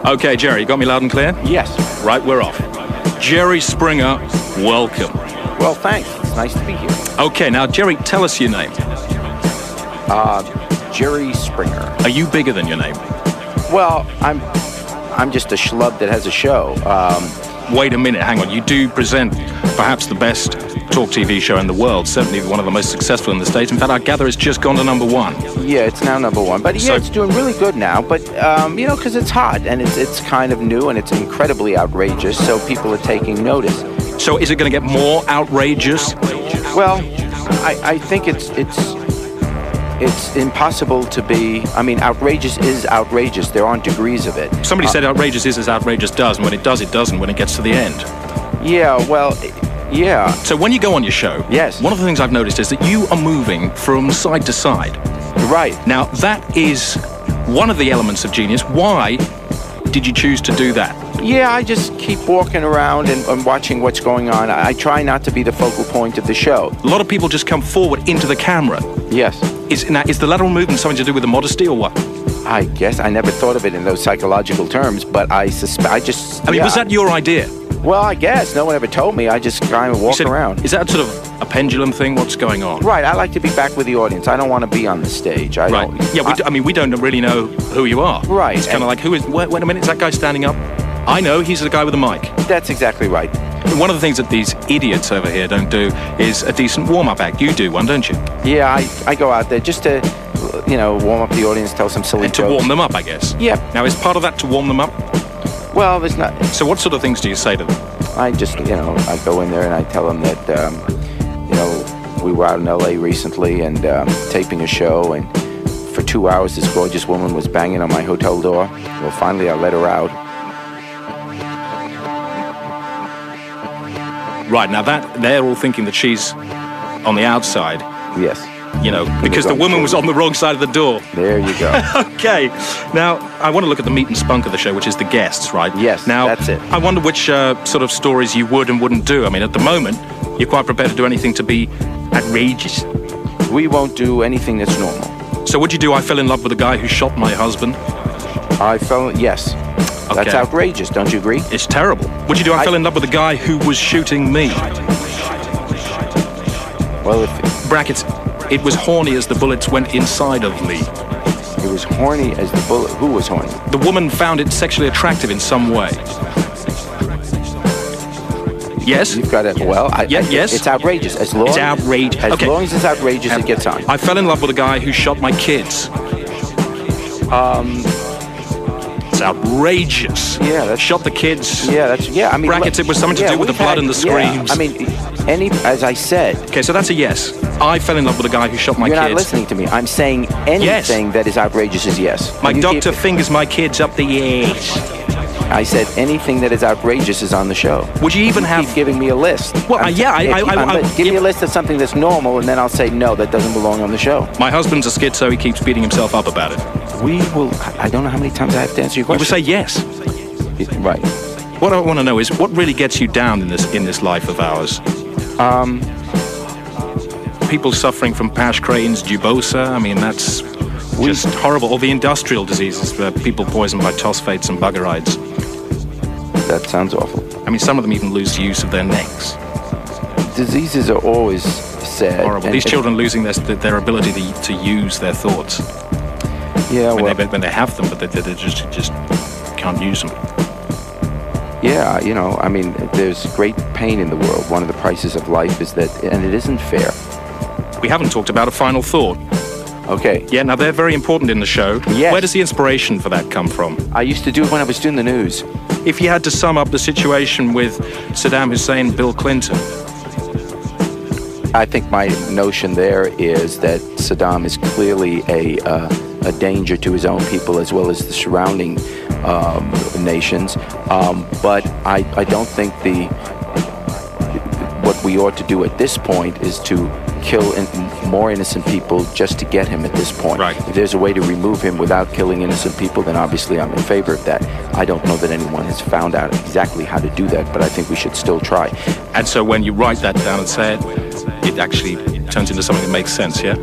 Okay, Jerry, you got me loud and clear? Yes. Right, we're off. Jerry Springer, welcome. Well, thanks. It's nice to be here. Okay, now, Jerry, tell us your name. Jerry Springer. Are you bigger than your name? Well, I'm just a schlub that has a show. Wait a minute, hang on. You do present perhaps the best talk TV show in the world, certainly one of the most successful in the States. In fact, I gather it's just gone to #1. Yeah, it's now #1. But yeah, it's doing really good now. But, you know, because it's hot and it's kind of new and it's incredibly outrageous, so people are taking notice. So is it going to get more outrageous? Well, I think it's impossible to be. I mean, outrageous is outrageous. There aren't degrees of it. Somebody said outrageous is as outrageous does, and when it does, it doesn't when it gets to the end. Yeah, well, yeah. So when you go on your show, yes, one of the things I've noticed is that you are moving from side to side. Right. Now, that is one of the elements of genius. Why did you choose to do that? Yeah, I just keep walking around and watching what's going on. I try not to be the focal point of the show. A lot of people just come forward into the camera. Yes. Is the lateral movement something to do with the modesty or what? I guess I never thought of it in those psychological terms, but I mean, was that your idea? Well, I guess. No one ever told me. I just kind of walk around. Is that sort of a pendulum thing? What's going on? Right. I like to be back with the audience. I don't want to be on the stage. Right. Yeah, we don't really know who you are. Right. It's kind of like, wait a minute, is that guy standing up? I know, he's the guy with the mic. That's exactly right. One of the things that these idiots over here don't do is a decent warm-up act. You do one, don't you? Yeah, I go out there just to, you know, warm up the audience, tell some silly jokes. And to warm them up, I guess. Yeah. Now, is part of that to warm them up? Well, there's not. So what sort of things do you say to them? I just, you know, I go in there and I tell them that, you know, we were out in L.A. recently and taping a show, and for 2 hours this gorgeous woman was banging on my hotel door. Well, finally I let her out. Right, now they're all thinking that she's on the outside. Yes. You know, because the woman was on the wrong side of the door. There you go. Okay. Now, I want to look at the meat and spunk of the show, which is the guests, right? Yes, now, that's it. I wonder which sort of stories you would and wouldn't do. I mean, at the moment, you're quite prepared to do anything to be outrageous. We won't do anything that's normal. So would you do I fell in love with a guy who shot my husband? Yes. Okay. That's outrageous, don't you agree? It's terrible. Would you do I fell in love with a guy who was shooting me? Well, if... Brackets, it was horny as the bullets went inside of me. It was horny as the bullet... Who was horny? The woman found it sexually attractive in some way. Yes? You've got it. Well, yes? It's outrageous. As long, it's outrageous. As long as it's outrageous, it gets on. I fell in love with a guy who shot my kids. It's outrageous. Yeah, that's... Shot the kids. Yeah, that's... Yeah, I mean... Brackets, it was something to do with the blood and the screams. Yeah, I mean, as I said... Okay, so that's a yes. I fell in love with a guy who shot my kids. You're not listening to me. I'm saying anything that is outrageous is yes. My doctor fingers my kids up the ass. I said anything that is outrageous is on the show. Would you even have... Keep giving me a list. Well, give me a list of something that's normal, and then I'll say, no, that doesn't belong on the show. My husband's a schizo, he keeps beating himself up about it. We will... I don't know how many times I have to answer your question. You would say yes. Right. What I want to know is, what really gets you down in this life of ours? People suffering from Pash Crane's Jubosa, I mean, that's just horrible. Or the industrial diseases, where people poisoned by phosphates and buggerides. That sounds awful. I mean, some of them even lose use of their necks. Diseases are always sad. Horrible. These children losing their ability to use their thoughts. Yeah, when they have them, but they just can't use them. Yeah, you know, I mean, there's great pain in the world. One of the prices of life is that, and it isn't fair. We haven't talked about a final thought. Okay. Yeah, now they're very important in the show. Yes. Where does the inspiration for that come from? I used to do it when I was doing the news. If you had to sum up the situation with Saddam Hussein, Bill Clinton. I think my notion there is that Saddam is clearly a danger to his own people as well as the surrounding nations. But I don't think what we ought to do at this point is to kill more innocent people just to get him at this point. Right. If there's a way to remove him without killing innocent people, then obviously I'm in favor of that. I don't know that anyone has found out exactly how to do that, but I think we should still try. And so when you write that down and say it, it actually turns into something that makes sense, yeah?